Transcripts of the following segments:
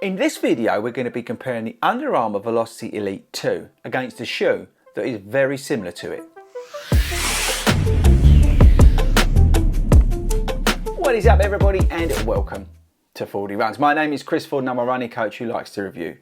In this video, we're going to be comparing the Under Armour Velociti Elite 2 against a shoe that is very similar to it. What is up everybody, and welcome to 40 Runs. My name is Chris Ford and I'm a running coach who likes to review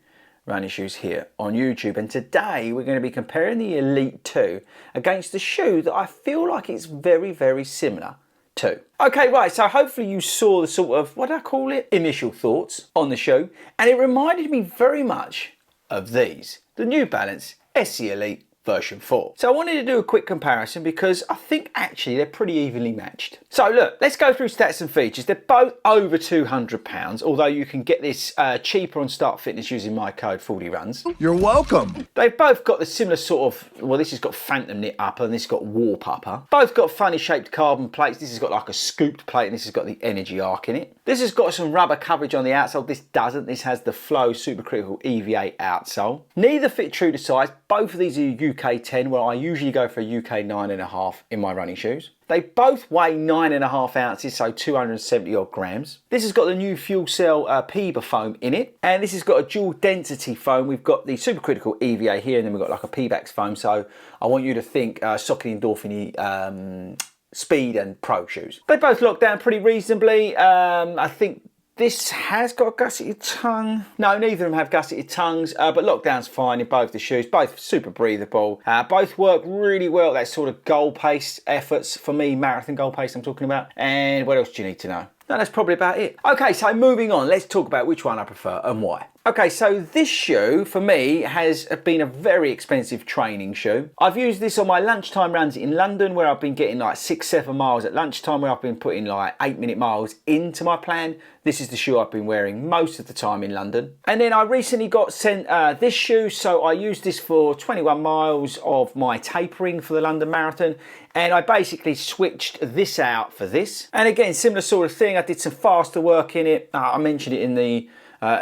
running shoes here on YouTube, and today we're going to be comparing the Elite 2 against a shoe that I feel like it's very similar to. Okay, right, so hopefully you saw the sort of, what do I call it, initial thoughts on the shoe, and it reminded me very much of these, the New Balance SC Elite version 4. So I wanted to do a quick comparison because I think actually they're pretty evenly matched. So look, let's go through stats and features. They're both over £200, although you can get this cheaper on Start Fitness using my code 40runs. You're welcome. They've both got the similar sort of, well, this has got phantom knit upper and this has got warp upper. Both got funny shaped carbon plates. This has got like a scooped plate and this has got the energy arc in it. This has got some rubber coverage on the outsole. This doesn't. This has the Flow Supercritical EVA outsole. Neither fit true to size. Both of these are UK 10, where I usually go for a UK 9.5 in my running shoes. They both weigh 9.5 ounces, so 270 odd grams. This has got the new Fuelcell PEBA foam in it, and this has got a dual density foam. We've got the supercritical EVA here, and then we've got like a Pebax foam. So I want you to think Saucony Endorphin Speed and Pro shoes. They both lock down pretty reasonably. I think this has got a gusseted tongue. No, neither of them have gusseted tongues, but lockdown's fine in both the shoes. Both super breathable. Both work really well. That sort of goal pace efforts for me, marathon goal pace I'm talking about. And what else do you need to know? No, that's probably about it. Okay, so moving on, let's talk about which one I prefer and why. Okay, so this shoe for me has been a very expensive training shoe. I've used this on my lunchtime runs in London, where I've been getting like 6-7 miles at lunchtime, where I've been putting like 8-minute miles into my plan. This is the shoe I've been wearing most of the time in London. And then I recently got sent this shoe, so I used this for 21 miles of my tapering for the London Marathon. And I basically switched this out for this. And again, similar sort of thing. I did some faster work in it. I mentioned it in the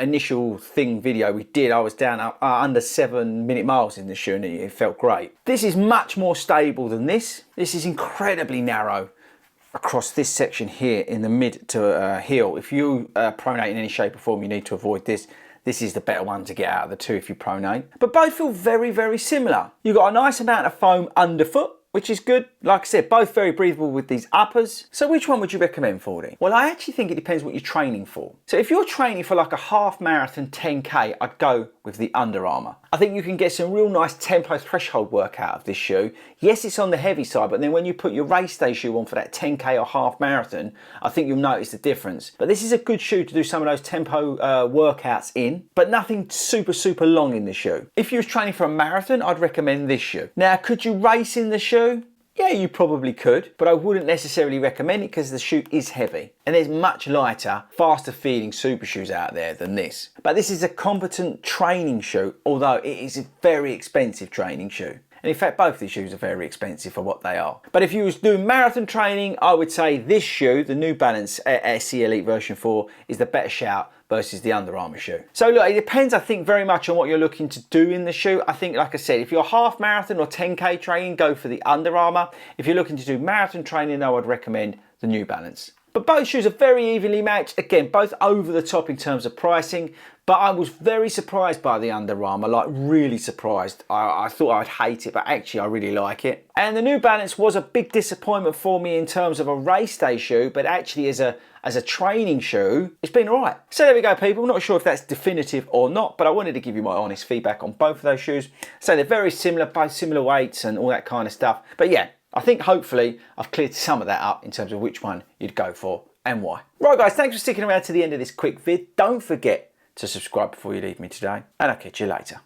initial thing video we did. I was down under 7-minute miles in the shoe and it felt great. This is much more stable than this. This is incredibly narrow across this section here in the mid to heel. If you pronate in any shape or form, you need to avoid this. This is the better one to get out of the two if you pronate. But both feel very similar. You've got a nice amount of foam underfoot, which is good. Like I said, both very breathable with these uppers. So which one would you recommend, 40? Well, I actually think it depends what you're training for. So if you're training for like a half marathon 10K, I'd go with the Under Armour. I think you can get some real nice tempo threshold work out of this shoe. Yes, it's on the heavy side, but then when you put your race day shoe on for that 10K or half marathon, I think you'll notice the difference. But this is a good shoe to do some of those tempo workouts in, but nothing super long in the shoe. If you was training for a marathon, I'd recommend this shoe. Now, could you race in the shoe? Yeah, you probably could, but I wouldn't necessarily recommend it because the shoe is heavy. And there's much lighter, faster feeling super shoes out there than this. But this is a competent training shoe, although it is a very expensive training shoe. And in fact, both these shoes are very expensive for what they are. But if you was doing marathon training, I would say this shoe, the New Balance SC Elite version 4, is the better shout versus the Under Armour shoe. So look, it depends, I think, very much on what you're looking to do in the shoe. I think, like I said, if you're half marathon or 10K training, go for the Under Armour. If you're looking to do marathon training, though, I'd recommend the New Balance. But both shoes are very evenly matched. Again, both over the top in terms of pricing. But I was very surprised by the Under Armour, like really surprised. I thought I'd hate it, but actually I really like it. And the New Balance was a big disappointment for me in terms of a race day shoe, but actually as a training shoe, it's been all right. So there we go, people. Not sure if that's definitive or not, but I wanted to give you my honest feedback on both of those shoes. So they're very similar, both similar weights and all that kind of stuff. But yeah, I think hopefully I've cleared some of that up in terms of which one you'd go for and why. Right guys, thanks for sticking around to the end of this quick vid. Don't forget to subscribe before you leave me today, and I'll catch you later.